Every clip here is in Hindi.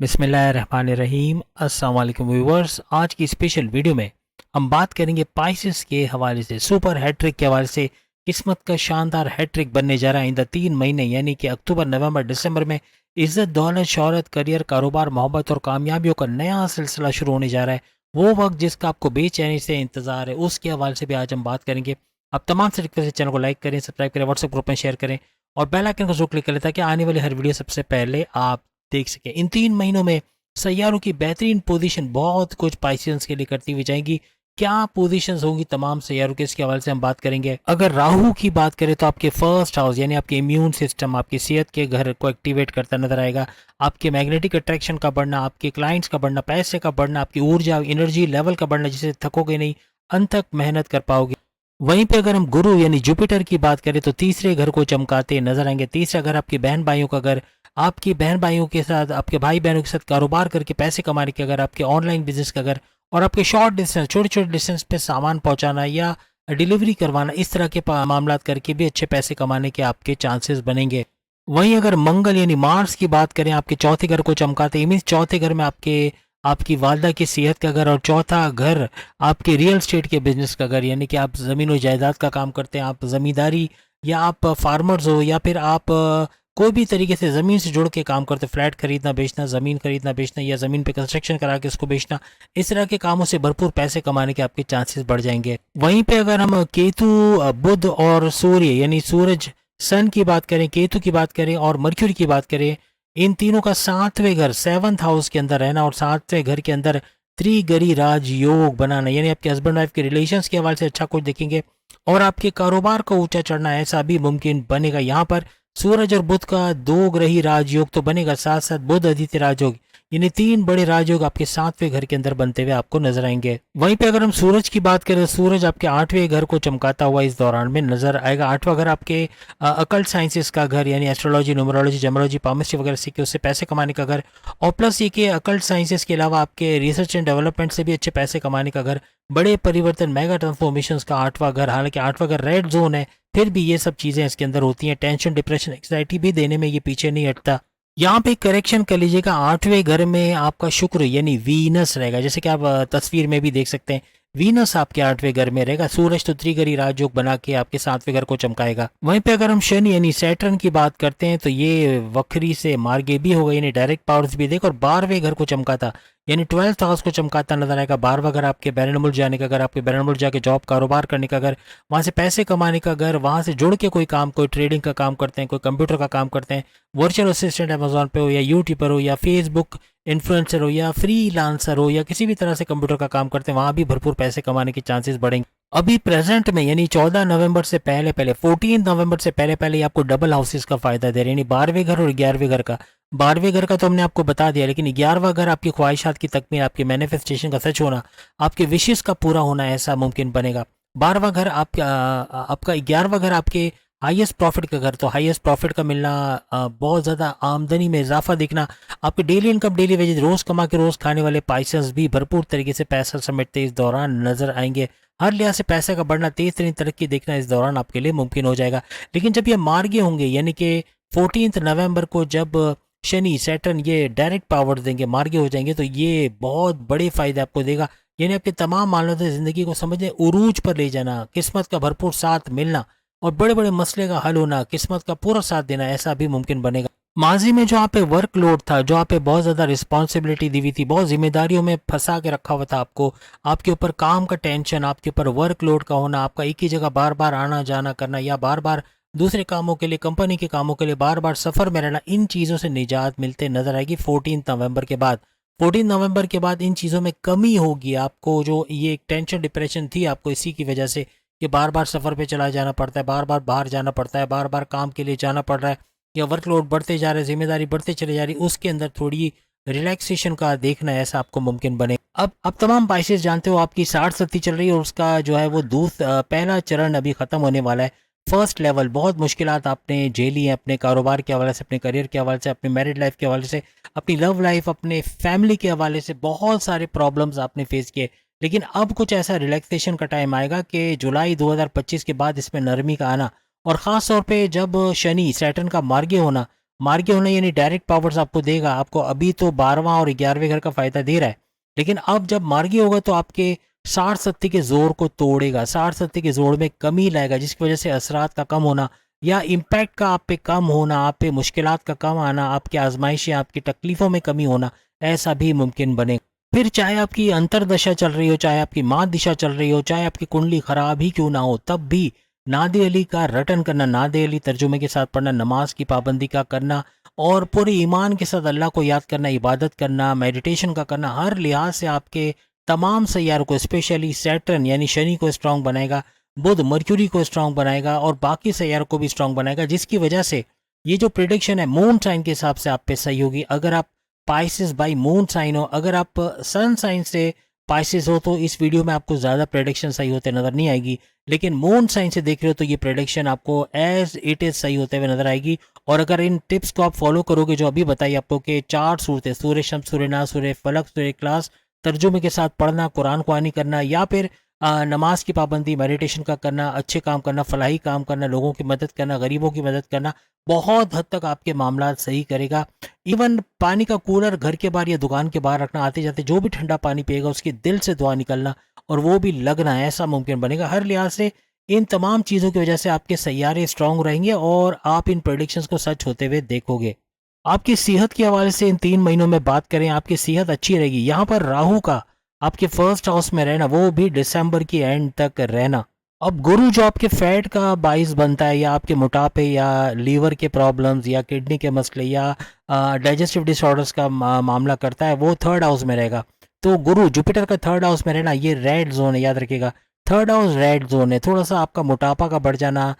बिस्मिल्लाहिर्रहमानिर्रहीम। अस्सलाम वालेकुम व्यूवर्स। आज की स्पेशल वीडियो में हम बात करेंगे पाइसेस के हवाले से, सुपर हैट्रिक के हवाले से। किस्मत का शानदार हैट्रिक बनने जा रहा है इन द 3 महीने यानी कि अक्टूबर नवंबर दिसंबर में। इज्जत, दौलत, शोहरत, करियर, कारोबार, मोहब्बत और कामयाबियों का नया सिलसिला शुरू होने जा रहा है। वो वक्त जिसका आपको बेचैनी से इंतजार है, उसके हवाले से भी आज हम बात करेंगे। आप तमाम से रिक्वेस्ट है, चैनल को लाइक करें, सब्सक्राइब करें, व्हाट्सएप ग्रुप में शेयर करें और बेल आइकन को जरूर क्लिक करें ताकि आने वाली हर वीडियो सबसे पहले आप देख सके। इन 3 महीनों में सैयारों की बेहतरीन पोजीशन बहुत कुछ पाइसेंस के लिए करती हुई जाएंगी। क्या पोजीशंस होंगी तमाम सैयारों के, इसके हवाले से हम बात करेंगे। अगर राहु की बात करें तो आपके फर्स्ट हाउस यानी आपके इम्यून सिस्टम, आपकी सेहत के घर को एक्टिवेट करता नजर आएगा। आपके मैग्नेटिक अट्रैक्शन का बढ़ना, आपके क्लाइंट्स का बढ़ना, पैसे का बढ़ना, आपकी ऊर्जा एनर्जी लेवल का बढ़ना, जिससे थकोगे नहीं, अंत तक मेहनत कर पाओगे। वहीं पे अगर हम गुरु यानी जुपिटर की बात करें तो तीसरे घर को चमकाते नजर आएंगे। तीसरा घर आपके बहन भाइयों का घर, आपकी बहन भाइयों के साथ, आपके भाई बहनों के साथ कारोबार करके पैसे कमाने के अगर, आपके ऑनलाइन बिजनेस का अगर, और आपके शॉर्ट डिस्टेंस, छोटे छोटे डिस्टेंस पे सामान पहुंचाना या डिलीवरी करवाना, इस तरह के मामला करके भी अच्छे पैसे कमाने के आपके चांसेस बनेंगे। वहीं अगर मंगल यानी मार्स की बात करें, आपके चौथे घर को चमकाते, मीन्स चौथे घर में आपके आपकी वालदा की सेहत का घर, और चौथा घर आपके रियल स्टेट के बिजनेस का घर, यानी कि आप ज़मीन और जायदाद का काम करते हैं, आप ज़मींदारी या आप फार्मर्स हो, या फिर आप कोई भी तरीके से ज़मीन से जुड़ के काम करते, फ्लैट खरीदना बेचना, ज़मीन खरीदना बेचना, या ज़मीन पे कंस्ट्रक्शन करा के उसको बेचना, इस तरह के कामों से भरपूर पैसे कमाने के आपके चांसेस बढ़ जाएंगे। वहीं पे अगर हम केतु, बुध और सूर्य यानी सूरज, सन की बात करें, केतु की बात करें और मर्क्यूरी की बात करें, इन तीनों का सातवें घर, सेवंथ हाउस के अंदर रहना और सातवें घर के अंदर त्रिगरी राज योग बनाना, यानी आपके हस्बैंड वाइफ के रिलेशंस के हवाले से अच्छा कुछ देखेंगे और आपके कारोबार को ऊंचा चढ़ना ऐसा भी मुमकिन बनेगा। यहाँ पर सूरज और बुध का दो ग्रही राजयोग तो बनेगा, साथ साथ बुध आदित्य राजयोग, यानी तीन बड़े राजयोग आपके सातवें घर के अंदर बनते हुए आपको नजर आएंगे। वहीं पे अगर हम सूरज की बात करें, सूरज आपके आठवें घर को चमकाता हुआ इस दौरान में नजर आएगा। आठवां घर आपके अकल्ट साइंसेस का घर, यानी एस्ट्रोलॉजी, न्यूमरोलॉजी, जेमोलॉजी, पामिस्ट्री वगैरह सीख के उससे पैसे कमाने का घर, और प्लस ये कि अकल्ट साइंसेस के अलावा आपके रिसर्च एंड डेवलपमेंट से भी अच्छे पैसे कमाने का घर, बड़े परिवर्तन, मेगा ट्रांसफॉर्मेशन का आठवां घर। हालांकि आठवां घर रेड जोन है, फिर भी ये सब चीजें इसके अंदर होती हैं। टेंशन, डिप्रेशन, एंग्जाइटी भी देने में ये पीछे नहीं हटता। यहाँ पे करेक्शन कर लीजिएगा, आठवें घर में आपका शुक्र यानी वीनस रहेगा, जैसे कि आप तस्वीर में भी देख सकते हैं, वीनस आपके आठवें घर में रहेगा। सूरज तो त्रिगरी राजयोग बना के आपके सातवें घर को चमकाएगा। वहीं पे अगर हम शनि यानी सैटर्न की बात करते हैं तो ये वक्री से मार्गे भी होगा, यानी डायरेक्ट पावर्स भी देगा, और 12वें घर को चमकाता यानी 12th हाउस को चमकाता नजर आएगा। 12वां घर आपके बैरन मुल्क जाने का घर, आपके बैरन मुल्क जाके जॉब कारोबार करने का घर, वहां से पैसे कमाने का घर, वहां से जुड़ के कोई काम, कोई ट्रेडिंग का काम करते हैं, कोई कंप्यूटर का काम करते हैं, वर्चुअल असिस्टेंट अमेजोन पे हो, या यूट्यूबर हो, या फेसबुक इन्फ्लुएंसर हो, या फ्रीलांसर हो, या किसी भी तरह से कंप्यूटर का काम करते हैं, वहां भी भरपूर पैसे कमाने के चांसेस बढ़ेंगे। अभी प्रेजेंट में यानी 14 नवंबर से पहले पहले, 14 नवंबर से पहले पहले आपको डबल हाउसेस का फायदा दे रहे हैं, यानी 12वें घर और 11वें घर का। 12वें घर का तो हमने आपको बता दिया, लेकिन 11वां घर आपकी ख्वाहिशात की तकमील, आपके मैनिफेस्टेशन का सच होना, आपके विशेष का पूरा होना ऐसा मुमकिन बनेगा। 12वां घर आपका आपका 11वां घर आपके हाईएस्ट प्रॉफिट का घर, तो हाईएस्ट प्रॉफिट का मिलना, बहुत ज़्यादा आमदनी में इजाफा दिखना, आपके डेली इनकम, डेली वेजेस, रोज़ कमा के रोज़ खाने वाले पाइसेस भी भरपूर तरीके से पैसा समेटते इस दौरान नजर आएंगे। हर लिहाज से पैसे का बढ़ना, तेज तरीन तरक्की देखना इस दौरान आपके लिए मुमकिन हो जाएगा। लेकिन जब ये मार्गे होंगे, यानी कि 14 नवंबर को जब शनि, सैटर्न ये डायरेक्ट पावर देंगे, मार्गे हो जाएंगे, तो ये बहुत बड़े फायदे आपको देगा। यानी आपके तमाम मामलों से ज़िंदगी को समझने, उरूज पर ले जाना, किस्मत का भरपूर साथ मिलना और बड़े बड़े मसले का हल होना, किस्मत का पूरा साथ देना, ऐसा भी मुमकिन बनेगा। माजी में जो आप पे वर्कलोड था, जो आप पे बहुत ज़्यादा रिस्पॉन्सिबिलिटी दी हुई थी, बहुत जिम्मेदारियों में फंसा के रखा हुआ था आपको, आपके ऊपर काम का टेंशन, आपके ऊपर वर्कलोड का होना, आपका एक ही जगह बार बार आना जाना करना, या बार बार दूसरे कामों के लिए, कंपनी के कामों के लिए बार बार सफ़र में रहना, इन चीज़ों से निजात मिलते नजर आएगी 14 नवंबर के बाद। 14 नवंबर के बाद इन चीज़ों में कमी होगी। आपको जो ये टेंशन, डिप्रेशन थी आपको इसी की वजह से कि बार बार सफ़र पे चला जाना पड़ता है, बार बार बाहर जाना पड़ता है, बार बार काम के लिए जाना पड़ रहा है, या वर्कलोड बढ़ते जा रहे हैं, जिम्मेदारी बढ़ते चले जा रही है, उसके अंदर थोड़ी रिलैक्सेशन का देखना ऐसा आपको मुमकिन बने। अब तमाम पाइसेस जानते हो आपकी 60 चल रही है, और उसका जो है वो पहला चरण अभी ख़त्म होने वाला है। फर्स्ट लेवल बहुत मुश्किलात आपने झेली हैं, अपने कारोबार के हवाले से, अपने करियर के हवाले से, अपनी मैरिड लाइफ के हवाले से, अपनी लव लाइफ, अपने फैमिली के हवाले से, बहुत सारे प्रॉब्लम्स आपने फेस किए। लेकिन अब कुछ ऐसा रिलैक्सेशन का टाइम आएगा कि जुलाई 2025 के बाद इसमें नरमी का आना, और ख़ास तौर पे जब शनि, सैटर्न का मार्गे होना, मार्गी होना यानी डायरेक्ट पावर्स आपको देगा। आपको अभी तो 12वां और 11वें घर का फायदा दे रहा है, लेकिन अब जब मार्गी होगा तो आपके 60-70 के जोर को तोड़ेगा, 60-70 के जोर में कमी लाएगा, जिसकी वजह से असरात का कम होना या इम्पैक्ट का आप पे कम होना, आप पे मुश्किलात का कम आना, आपकी आजमाइशें, आपकी तकलीफ़ों में कमी होना, ऐसा भी मुमकिन बनेगा। फिर चाहे आपकी अंतरदशा चल रही हो, चाहे आपकी माँ दिशा चल रही हो, चाहे आपकी कुंडली खराब ही क्यों ना हो, तब भी नादे अली का रटन करना, नादे अली तर्जुमे के साथ पढ़ना, नमाज की पाबंदी का करना और पूरे ईमान के साथ अल्लाह को याद करना, इबादत करना, मेडिटेशन का करना, हर लिहाज से आपके तमाम सैयारों को, स्पेशली सैटर्न यानी शनि को स्ट्रांग बनाएगा, बुध मर्क्यूरी को स्ट्रांग बनाएगा और बाकी सैयारों को भी स्ट्रांग बनाएगा, जिसकी वजह से ये जो प्रिडिक्शन है मून साइन के हिसाब से आप पे सही होगी। अगर आप पाइसिस बाई मून साइन हो, अगर आप सन साइन से पाइसिस हो, तो इस वीडियो में आपको ज़्यादा प्रेडिक्शन सही होते नज़र नहीं आएगी, लेकिन मून साइन से देख रहे हो तो ये प्रेडिक्शन आपको एज इट इज़ सही होते हुए नजर आएगी। और अगर इन टिप्स को आप फॉलो करोगे जो अभी बताई आपको कि 4 सूरतें, सूर्य शम्स, सूर्य नास, सूर्य फलक, सूर्य क्लास, तर्जुमे के साथ पढ़ना, कुरान ख्वानी करना या फिर नमाज की पाबंदी, मेडिटेशन का करना, अच्छे काम करना, फलाही काम करना, लोगों की मदद करना, गरीबों की मदद करना, बहुत हद तक आपके मामला सही करेगा। इवन पानी का कूलर घर के बाहर या दुकान के बाहर रखना, आते जाते जो भी ठंडा पानी पिएगा उसके दिल से दुआ निकलना और वो भी लगना, ऐसा मुमकिन बनेगा। हर लिहाज से इन तमाम चीज़ों की वजह से आपके सैयारे स्ट्रांग रहेंगे और आप इन प्रेडिक्शंस को सच होते हुए देखोगे। आपकी सेहत के हवाले से इन 3 महीनों में बात करें, आपकी सेहत अच्छी रहेगी। यहाँ पर राहु का आपके फर्स्ट हाउस में रहना, वो भी दिसंबर की एंड तक रहना। अब गुरु जो आपके फैट का बाइस बनता है या आपके मोटापे या लीवर के प्रॉब्लम्स या किडनी के मसले या डाइजेस्टिव डिसऑर्डर्स का मामला करता है, वो थर्ड हाउस में रहेगा। तो गुरु जुपिटर का थर्ड हाउस में रहना ये रेड जोन है, याद रखिएगा। थर्ड हाउस रेड जोन है। थोड़ा सा आपका मोटापा का बढ़ जाना,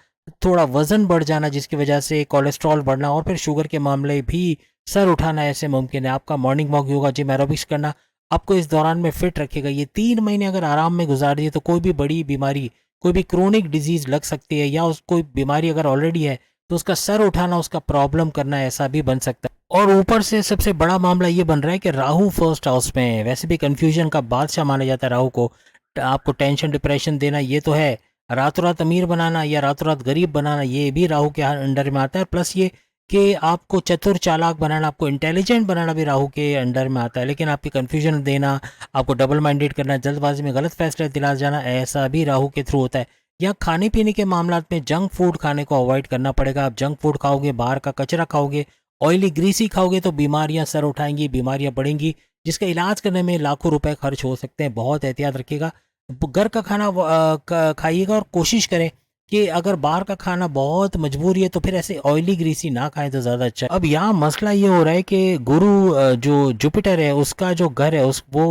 थोड़ा वजन बढ़ जाना जिसकी वजह से कोलेस्ट्रॉल बढ़ना और फिर शुगर के मामले भी सर उठाना ऐसे मुमकिन है। आपका morning walk, yoga, gym, aerobics करना आपको इस दौरान में फिट रखेगा। ये 3 महीने अगर आराम में गुजार दिए तो कोई भी बड़ी बीमारी, कोई भी क्रोनिक डिजीज लग सकती है या उस कोई बीमारी अगर ऑलरेडी है तो उसका सर उठाना, उसका प्रॉब्लम करना ऐसा भी बन सकता है। और ऊपर से सबसे बड़ा मामला ये बन रहा है कि राहु फर्स्ट हाउस में है। वैसे भी कंफ्यूजन का बादशाह माना जाता है राहु को। आपको टेंशन, डिप्रेशन देना ये तो है, रातों रात अमीर बनाना या रातों रात गरीब बनाना ये भी राहु के अंडर में आता है। प्लस ये कि आपको चतुर चालाक बनाना, आपको इंटेलिजेंट बनाना भी राहु के अंडर में आता है। लेकिन आपकी कंफ्यूजन देना, आपको डबल माइंडेड करना, जल्दबाजी में गलत फैसले दिला जाना, ऐसा भी राहु के थ्रू होता है। या खाने पीने के मामला में जंक फूड खाने को अवॉइड करना पड़ेगा। आप जंक फूड खाओगे, बाहर का कचरा खाओगे, ऑयली ग्रीसी खाओगे तो बीमारियां सर उठाएंगी, बीमारियां बढ़ेंगी, जिसका इलाज करने में लाखों रुपए खर्च हो सकते हैं। बहुत एहतियात रखिएगा। घर का खाना खाइएगा और कोशिश करें कि अगर बाहर का खाना बहुत मजबूरी है तो फिर ऐसे ऑयली ग्रीसी ना खाएं तो ज़्यादा अच्छा है। अब यहाँ मसला ये हो रहा है कि गुरु जो जुपिटर है उसका जो घर है उस वो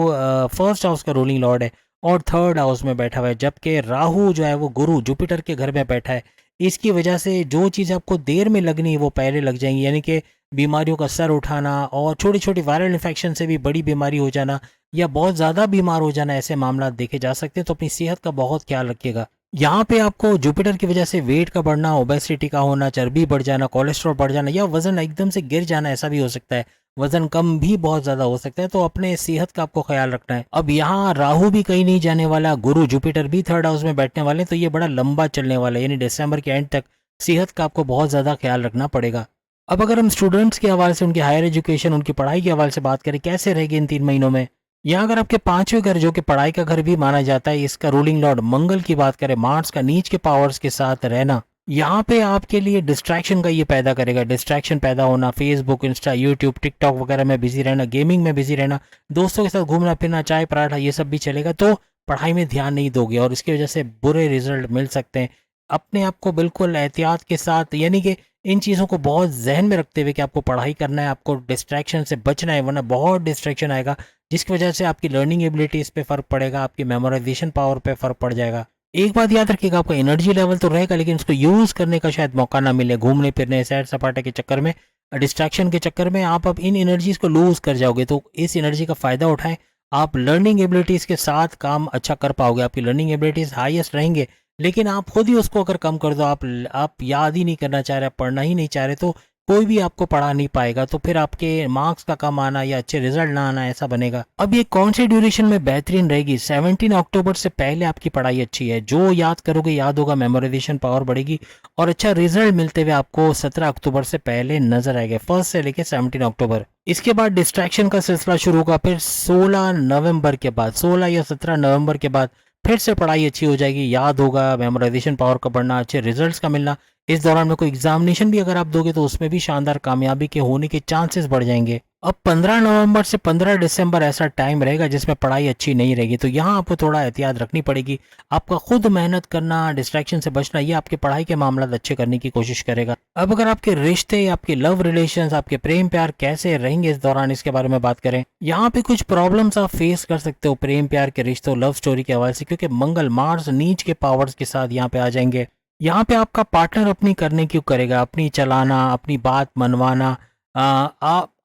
फर्स्ट हाउस का रूलिंग लॉर्ड है और थर्ड हाउस में बैठा हुआ है, जबकि राहु जो है वो गुरु जुपिटर के घर में बैठा है। इसकी वजह से जो चीज़ आपको देर में लगनी है वो पहले लग जाएंगी, यानी कि बीमारियों का सर उठाना और छोटी छोटी वायरल इन्फेक्शन से भी बड़ी बीमारी हो जाना या बहुत ज़्यादा बीमार हो जाना, ऐसे मामला देखे जा सकते हैं। तो अपनी सेहत का बहुत ख्याल रखिएगा। यहाँ पे आपको जुपिटर की वजह से वेट का बढ़ना, ओबेसिटी का होना, चर्बी बढ़ जाना, कोलेस्ट्रॉल बढ़ जाना या वजन एकदम से गिर जाना, ऐसा भी हो सकता है। वजन कम भी बहुत ज़्यादा हो सकता है। तो अपने सेहत का आपको ख्याल रखना है। अब यहाँ राहु भी कहीं नहीं जाने वाला, गुरु जुपिटर भी थर्ड हाउस में बैठने वाले, तो ये बड़ा लंबा चलने वाला है, यानी दिसंबर के एंड तक सेहत का आपको बहुत ज़्यादा ख्याल रखना पड़ेगा। अब अगर हम स्टूडेंट्स के हवाले से, उनकी हायर एजुकेशन, उनकी पढ़ाई के हवाले से बात करें, कैसे रहेगी इन 3 महीनों में। यहाँ अगर आपके 5वें घर जो कि पढ़ाई का घर भी माना जाता है, इसका रूलिंग लॉर्ड मंगल की बात करें, मार्स का नीच के पावर्स के साथ रहना, यहाँ पे आपके लिए डिस्ट्रैक्शन का ये पैदा करेगा। डिस्ट्रैक्शन पैदा होना, फेसबुक, इंस्टा, यूट्यूब, टिकटॉक वगैरह में बिजी रहना, गेमिंग में बिजी रहना, दोस्तों के साथ घूमना फिरना, चाय पराठा, ये सब भी चलेगा। तो पढ़ाई में ध्यान नहीं दोगे और इसकी वजह से बुरे रिजल्ट मिल सकते हैं। अपने आप को बिल्कुल एहतियात के साथ, यानी कि इन चीज़ों को बहुत जहन में रखते हुए कि आपको पढ़ाई करना है, आपको डिस्ट्रैक्शन से बचना है, वरना बहुत डिस्ट्रैक्शन आएगा जिसकी वजह से आपकी लर्निंग एबिलिटीज़ पे फ़र्क पड़ेगा, आपकी मेमोराइजेशन पावर पे फ़र्क पड़ जाएगा। एक बात याद रखिएगा, आपका एनर्जी लेवल तो रहेगा लेकिन उसको यूज़ करने का शायद मौका ना मिले। घूमने फिरने, सैर सपाटे के चक्कर में, डिस्ट्रैक्शन के चक्कर में आप अब इन एनर्जीज़ को लूज़ कर जाओगे। तो इस एनर्जी का फ़ायदा उठाएं। आप लर्निंग एबिलिटीज़ के साथ काम अच्छा कर पाओगे। आपकी लर्निंग एबिलिटीज़ हाईएस्ट रहेंगे, लेकिन आप खुद ही उसको अगर कम कर दो, आप याद ही नहीं करना चाह रहे, पढ़ना ही नहीं चाह रहे, तो कोई भी आपको पढ़ा नहीं पाएगा, तो फिर आपके मार्क्स का कम आना या अच्छे रिजल्ट ना आना ऐसा बनेगा। अब ये कौन से ड्यूरेशन में बेहतरीन रहेगी? 17 अक्टूबर से पहले आपकी पढ़ाई अच्छी है, जो याद करोगे याद होगा, मेमोराइजेशन पावर बढ़ेगी और अच्छा रिजल्ट मिलते हुए आपको 17 अक्टूबर से पहले नजर आएगा, फर्स्ट से लेके 17 अक्टूबर। इसके बाद डिस्ट्रैक्शन का सिलसिला शुरू होगा, फिर 16 नवंबर के बाद, 16 या 17 नवंबर के बाद फिर से पढ़ाई अच्छी हो जाएगी, याद होगा, मेमोराइजेशन पावर का बढ़ना, अच्छे रिजल्ट्स का मिलना। इस दौरान में कोई एग्जामिनेशन भी अगर आप दोगे तो उसमें भी शानदार कामयाबी के होने के चांसेस बढ़ जाएंगे। अब 15 नवंबर से 15 दिसंबर ऐसा टाइम रहेगा जिसमें पढ़ाई अच्छी नहीं रहेगी, तो यहाँ आपको थोड़ा एहतियात रखनी पड़ेगी। आपका खुद मेहनत करना, डिस्ट्रैक्शन से बचना, ये आपके पढ़ाई के मामला अच्छे करने की कोशिश करेगा। अब अगर आपके रिश्ते, आपके लव रिलेशंस, आपके प्रेम प्यार कैसे रहेंगे इस दौरान, इसके बारे में बात करें। यहाँ पे कुछ प्रॉब्लम्स आप फेस कर सकते हो प्रेम प्यार के रिश्तों, लव स्टोरी के हवाले से, क्योंकि मंगल मार्स नीच के पावर्स के साथ यहाँ पे आ जाएंगे। यहाँ पे आपका पार्टनर अपनी करने क्यों करेगा, अपनी चलाना, अपनी बात मनवाना,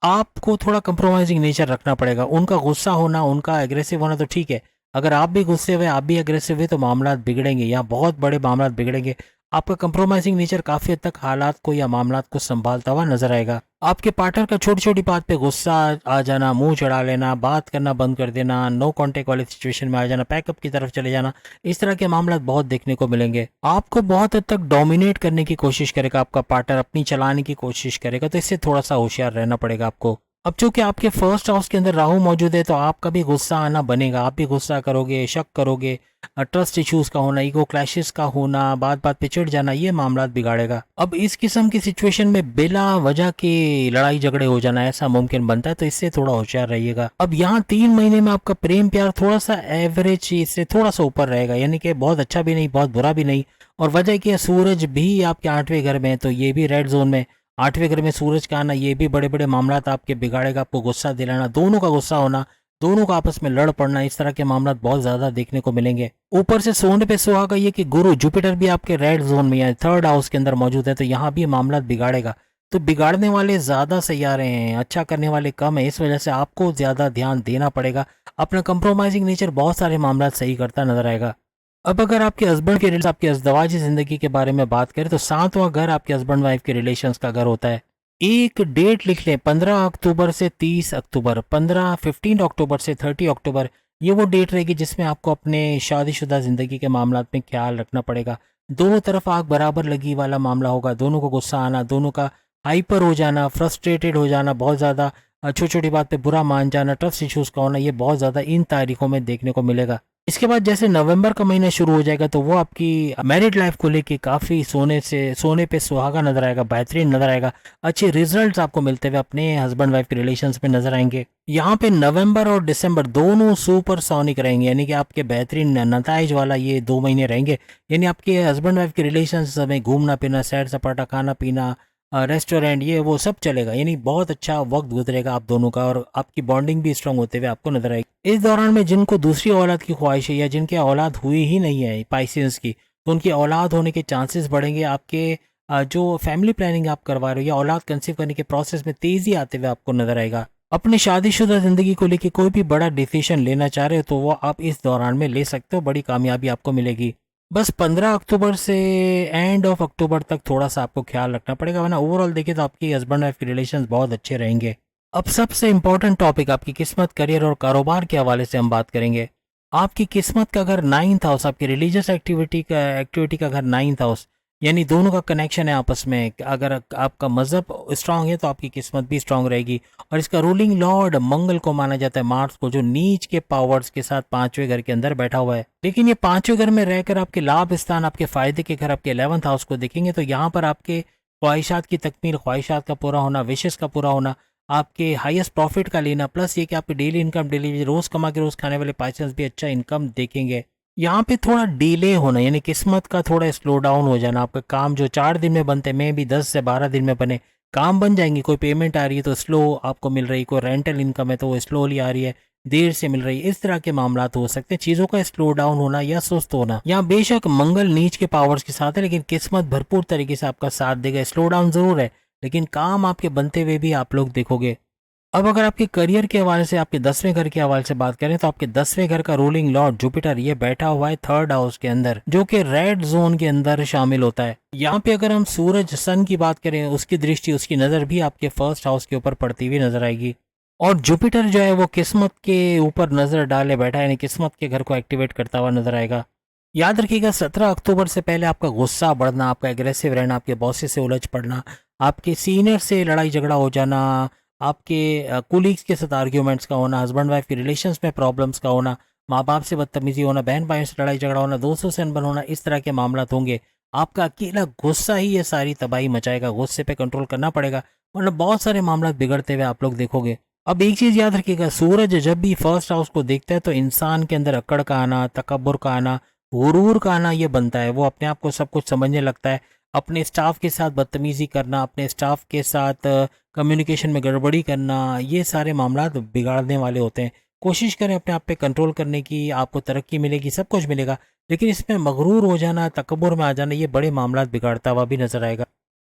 आपको थोड़ा कंप्रोमाइजिंग नेचर रखना पड़ेगा। उनका गुस्सा होना, उनका एग्रेसिव होना तो ठीक है, अगर आप भी गुस्से हुए, आप भी एग्रेसिव हुए तो मामला बिगड़ेंगे, या बहुत बड़े मामला बिगड़ेंगे। आपका कंप्रोमाइजिंग नेचर काफी हद तक हालात को या मामलात को संभालता हुआ नजर आएगा। आपके पार्टनर का छोटी छोटी बात पे गुस्सा आ जाना, मुंह चढ़ा लेना, बात करना बंद कर देना, नो कांटेक्ट वाली सिचुएशन में आ जाना, पैकअप की तरफ चले जाना, इस तरह के मामला बहुत देखने को मिलेंगे। आपको बहुत हद तक डोमिनेट करने की कोशिश करेगा आपका पार्टनर, अपनी चलाने की कोशिश करेगा, तो इससे थोड़ा सा होशियार रहना पड़ेगा आपको। अब चूंकि आपके फर्स्ट हाउस के अंदर राहु मौजूद है, तो आपका भी गुस्सा आना बनेगा, आप भी गुस्सा करोगे, शक करोगे, ट्रस्ट इश्यूज का होना, ईगो क्लैशेस का होना, बात बात पे चिढ़ जाना, ये मामला बिगाड़ेगा। अब इस किस्म की सिचुएशन में बिला वजह के लड़ाई झगड़े हो जाना ऐसा मुमकिन बनता है, तो इससे थोड़ा होशियार रहिएगा। अब यहाँ 3 महीने में आपका प्रेम प्यार थोड़ा सा एवरेज, इससे थोड़ा सा ऊपर रहेगा, यानी कि बहुत अच्छा भी नहीं, बहुत बुरा भी नहीं। और वजह क्या है, सूरज भी आपके 8वें घर में है, तो ये भी रेड जोन में, 8वें घर में सूरज का आना, ये भी बड़े बड़े मामला आपके बिगाड़ेगा, आपको गुस्सा दिलाना, दोनों का गुस्सा होना, दोनों का आपस में लड़ पड़ना, इस तरह के मामला बहुत ज्यादा देखने को मिलेंगे। ऊपर से सोने पे सुहागा ये कि गुरु जुपिटर भी आपके रेड जोन में है, 3rd हाउस के अंदर मौजूद है, तो यहाँ भी मामला बिगाड़ेगा। तो बिगाड़ने वाले ज्यादा सैयारे हैं, अच्छा करने वाले कम है, इस वजह से आपको ज्यादा ध्यान देना पड़ेगा। अपना कंप्रोमाइजिंग नेचर बहुत सारे मामला सही करता नजर आएगा। अब अगर आपके हस्बैंड के रिलेशन, आपकी अज़दवाजी जिंदगी के बारे में बात करें, तो 7वां घर आपके हस्बैंड वाइफ के रिलेशंस का घर होता है। एक डेट लिख लें, 15 अक्टूबर से 30 अक्टूबर, 15 अक्टूबर से 30 अक्टूबर, ये वो डेट रहेगी जिसमें आपको अपने शादीशुदा जिंदगी के मामला में ख्याल रखना पड़ेगा। दोनों तरफ आग बराबर लगी वाला मामला होगा, दोनों को गुस्सा आना, दोनों का हाइपर हो जाना, फ्रस्ट्रेटेड हो जाना, बहुत ज़्यादा छोटी छोटी बात पे बुरा मान जाना, ट्रस्ट इश्यूज का होना, ये बहुत ज़्यादा इन तारीखों में देखने को मिलेगा। इसके बाद जैसे नवंबर का महीना शुरू हो जाएगा, तो वो आपकी मैरिड लाइफ को लेके काफ़ी सोने पे सुहागा नजर आएगा, बेहतरीन नजर आएगा, अच्छे रिजल्ट्स आपको मिलते हुए अपने हस्बैंड वाइफ के रिलेशंस में नजर आएंगे। यहाँ पे नवंबर और दिसंबर दोनों सुपर सोनिक रहेंगे, यानी कि आपके बेहतरीन नताइज वाला ये 2 महीने रहेंगे। यानी आपके हस्बैंड वाइफ के रिलेशंस में घूमना फिरना, सैर सपाटा, खाना पीना, रेस्टोरेंट, ये वो सब चलेगा, यानी बहुत अच्छा वक्त गुजरेगा आप दोनों का, और आपकी बॉन्डिंग भी स्ट्रांग होते हुए आपको नजर आएगी। इस दौरान में जिनको दूसरी औलाद की ख्वाहिश है, या जिनके औलाद हुई ही नहीं है पाइसेंस की, तो उनकी औलाद होने के चांसेस बढ़ेंगे। आपके जो फैमिली प्लानिंग आप करवा रहे हो या औलाद कंसीव करने के प्रोसेस में तेजी आते हुए आपको नजर आएगा। अपनी शादीशुदा जिंदगी को लेकर कोई भी बड़ा डिसीजन लेना चाह रहे हो, तो वो आप इस दौरान में ले सकते हो, बड़ी कामयाबी आपको मिलेगी। बस 15 अक्टूबर से एंड ऑफ अक्टूबर तक थोड़ा सा आपको ख्याल रखना पड़ेगा, वरना ओवरऑल देखिए तो आपकी हस्बैंड वाइफ के रिलेशंस बहुत अच्छे रहेंगे। अब सबसे इंपॉर्टेंट टॉपिक आपकी किस्मत, करियर और कारोबार के हवाले से हम बात करेंगे। आपकी किस्मत का घर 9th हाउस, आपकी रिलीजियस एक्टिविटी का घर 9th हाउस, यानी दोनों का कनेक्शन है आपस में। अगर आपका मजहब स्ट्रांग है तो आपकी किस्मत भी स्ट्रांग रहेगी। और इसका रूलिंग लॉर्ड मंगल को माना जाता है, मार्स को, जो नीच के पावर्स के साथ 5वें घर के अंदर बैठा हुआ है। लेकिन ये 5वें घर में रहकर आपके लाभ स्थान, आपके फायदे के घर, आपके 11th हाउस को देखेंगे, तो यहाँ पर आपके ख्वाहिशात की तकमील, ख्वाहिशात का पूरा होना, विशेष का पूरा होना, आपके हाईएस्ट प्रॉफिट का लेना, प्लस ये कि आपकी डेली इनकम, डेली रोज कमा के रोज खाने वाले पाइसेंस भी अच्छा इनकम देखेंगे। यहाँ पे थोड़ा डिले होना, यानी किस्मत का थोड़ा स्लो डाउन हो जाना। आपका काम जो 4 दिन में बनते, में भी 10 से 12 दिन में बने काम बन जाएंगे। कोई पेमेंट आ रही है तो स्लो आपको मिल रही, कोई रेंटल इनकम है तो वो स्लोली आ रही है, देर से मिल रही है, इस तरह के मामला हो सकते हैं। चीज़ों का स्लो डाउन होना या सुस्त होना, यहाँ बेशक मंगल नीच के पावर्स के साथ है, लेकिन किस्मत भरपूर तरीके से आपका साथ देगा। स्लो डाउन जरूर है, लेकिन काम आपके बनते हुए भी आप लोग देखोगे। अब अगर आपके करियर के हवाले से, आपके 10वें घर के हवाले से बात करें तो आपके 10वें घर का रूलिंग लॉर्ड जुपिटर ये बैठा हुआ है 3rd हाउस के अंदर, जो कि रेड जोन के अंदर शामिल होता है। यहाँ पे अगर हम सूरज सन की बात करें, उसकी दृष्टि, उसकी नज़र भी आपके 1st हाउस के ऊपर पड़ती हुई नजर आएगी। और जुपिटर जो है वो किस्मत के ऊपर नजर डाले बैठा है, यानी किस्मत के घर को एक्टिवेट करता हुआ नजर आएगा। याद रखिएगा 17 अक्टूबर से पहले आपका गुस्सा बढ़ना, आपका एग्रेसिव रहना, आपके बॉसेस से उलझ पड़ना, आपके सीनियर से लड़ाई झगड़ा हो जाना, आपके कुलीग्स के साथ आर्ग्यूमेंट्स का होना, हस्बैंड वाइफ के रिलेशंस में प्रॉब्लम्स का होना, माँ बाप से बदतमीजी होना, बहन भाइयों से लड़ाई झगड़ा होना, दोस्तों से अनबन होना, इस तरह के मामला होंगे। आपका अकेला गुस्सा ही ये सारी तबाही मचाएगा, गुस्से पे कंट्रोल करना पड़ेगा, वरना बहुत सारे मामला बिगड़ते हुए आप लोग देखोगे। अब एक चीज़ याद रखिएगा, सूरज जब भी 1st हाउस को देखता है तो इंसान के अंदर अकड़ का आना, तकब्बुर का आना, गुरूर का आना ये बनता है। वो अपने आप को सब कुछ समझने लगता है। अपने स्टाफ के साथ बदतमीजी करना, अपने स्टाफ के साथ कम्युनिकेशन में गड़बड़ी करना, ये सारे मामला बिगाड़ने वाले होते हैं। कोशिश करें अपने आप पे कंट्रोल करने की, आपको तरक्की मिलेगी, सब कुछ मिलेगा, लेकिन इसमें मगरूर हो जाना, तकब्बुर में आ जाना, ये बड़े मामला बिगाड़ता हुआ भी नजर आएगा।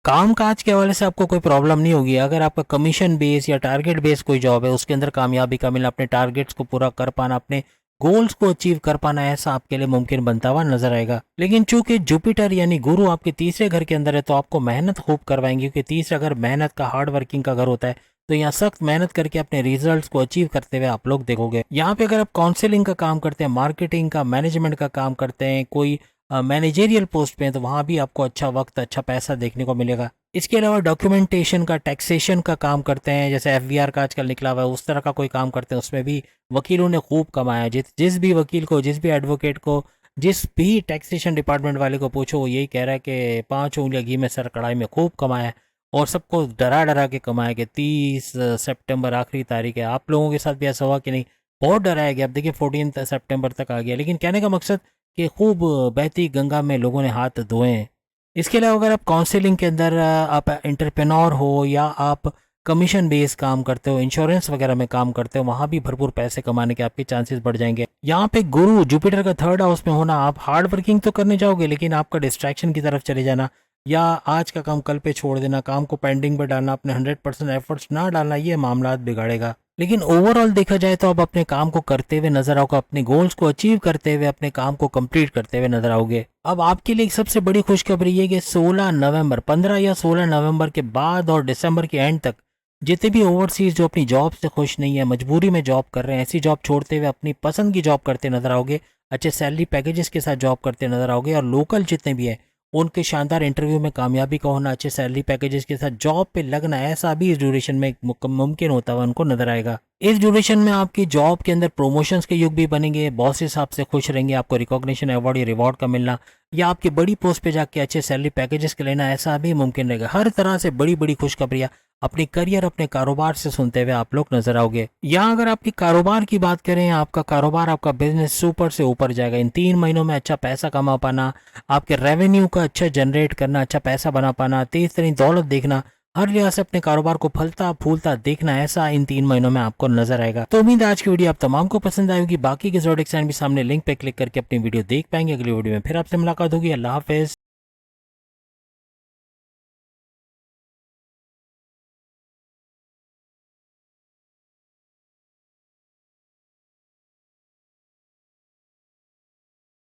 काम काज के हवाले से आपको कोई प्रॉब्लम नहीं होगी। अगर आपका कमीशन बेस या टारगेट बेस कोई जॉब है, उसके अंदर कामयाबी का मिलना, अपने टारगेट्स को पूरा कर पाना, अपने गोल्स को अचीव कर पाना, ऐसा आपके लिए मुमकिन बनता हुआ नजर आएगा। लेकिन चूंकि जुपिटर यानी गुरु आपके 3रे घर के अंदर है, तो आपको मेहनत खूब करवाएंगे, क्योंकि 3रा घर मेहनत का, हार्ड वर्किंग का घर होता है। तो यहाँ सख्त मेहनत करके अपने रिजल्ट्स को अचीव करते हुए आप लोग देखोगे। यहाँ पे अगर आप काउंसलिंग का काम करते हैं, मार्केटिंग का, मैनेजमेंट का काम करते हैं, कोई मैनेजेरियल पोस्ट पे हैं, तो वहाँ भी आपको अच्छा वक्त, अच्छा पैसा देखने को मिलेगा। इसके अलावा डॉक्यूमेंटेशन का, टैक्सेशन का काम करते हैं, जैसे FBR का आजकल निकला हुआ है, उस तरह का कोई काम करते हैं, उसमें भी वकीलों ने खूब कमाया। जिस भी वकील को, जिस भी एडवोकेट को, जिस भी टैक्सेशन डिपार्टमेंट वाले को पूछो, वो यही कह रहा है कि 5 उंगलियां घी में सर कढ़ाई में खूब कमाया है। और सबको डरा डरा के कमाया कि 30 सितंबर आखिरी तारीख है। आप लोगों के साथ भी ऐसा हुआ कि नहीं? बहुत डराया गया। अब देखिए 14 सितंबर तक आ गया, लेकिन कहने का मकसद कि खूब बहती गंगा में लोगों ने हाथ धोए हैं। इसके अलावा अगर आप काउंसलिंग के अंदर, आप एंटरप्रेन्योर हो या आप कमीशन बेस काम करते हो, इंश्योरेंस वगैरह में काम करते हो, वहाँ भी भरपूर पैसे कमाने के आपके चांसेस बढ़ जाएंगे। यहाँ पे गुरु जुपिटर का 3rd हाउस में होना, आप हार्ड वर्किंग तो करने जाओगे, लेकिन आपका डिस्ट्रैक्शन की तरफ चले जाना, या आज का काम कल पे छोड़ देना, काम को पेंडिंग पे डालना, अपने 100% एफर्ट्स ना डालना, ये मामला बिगाड़ेगा। लेकिन ओवरऑल देखा जाए तो आप अपने काम को करते हुए नजर आओगे, अपने गोल्स को अचीव करते हुए, अपने काम को कंप्लीट करते हुए नजर आओगे। अब आपके लिए एक सबसे बड़ी खुशखबरी ये कि 16 नवंबर, 15 या 16 नवंबर के बाद और दिसंबर के एंड तक जितने भी ओवरसीज जो अपनी जॉब से खुश नहीं है, मजबूरी में जॉब कर रहे हैं, ऐसी जॉब छोड़ते हुए अपनी पसंद की जॉब करते नजर आओगे, अच्छे सैलरी पैकेजेस के साथ जॉब करते नजर आओगे। और लोकल जितने भी हैं उनके शानदार इंटरव्यू में कामयाबी का होना, अच्छे सैलरी पैकेजेस के साथ जॉब पे लगना, ऐसा भी इस ड्यूरेशन में मुमकिन होता हुआ उनको नजर आएगा। इस ड्यूरेशन में आपकी जॉब के अंदर प्रमोशंस के युग भी बनेंगे, बॉसेस आपसे खुश रहेंगे, आपको रिकॉग्निशन, अवार्ड या रिवॉर्ड का मिलना, या आपकी बड़ी पोस्ट पे जाके अच्छे सैलरी पैकेजेस के लेना, ऐसा भी मुमकिन रहेगा। हर तरह से बड़ी बड़ी खुशखबरियां अपने करियर, अपने कारोबार से सुनते हुए आप लोग नजर आओगे। यहाँ अगर आपकी कारोबार की बात करें, आपका कारोबार, आपका बिजनेस सुपर से ऊपर जाएगा। इन 3 महीनों में अच्छा पैसा कमा पाना, आपके रेवेन्यू का अच्छा जनरेट करना, अच्छा पैसा बना पाना, तेज तरीन दौलत देखना, हर लिहाज से अपने कारोबार को फलता फूलता देखना, ऐसा इन 3 महीनों में आपको नजर आएगा। तो उम्मीद है आज की वीडियो आप तमाम को पसंद आएगी। बाकी के ज़ोडिएक साइन भी सामने लिंक पे क्लिक करके अपनी वीडियो देख पाएंगे। अगली वीडियो में फिर आपसे मुलाकात होगी। अल्लाह हाफिज।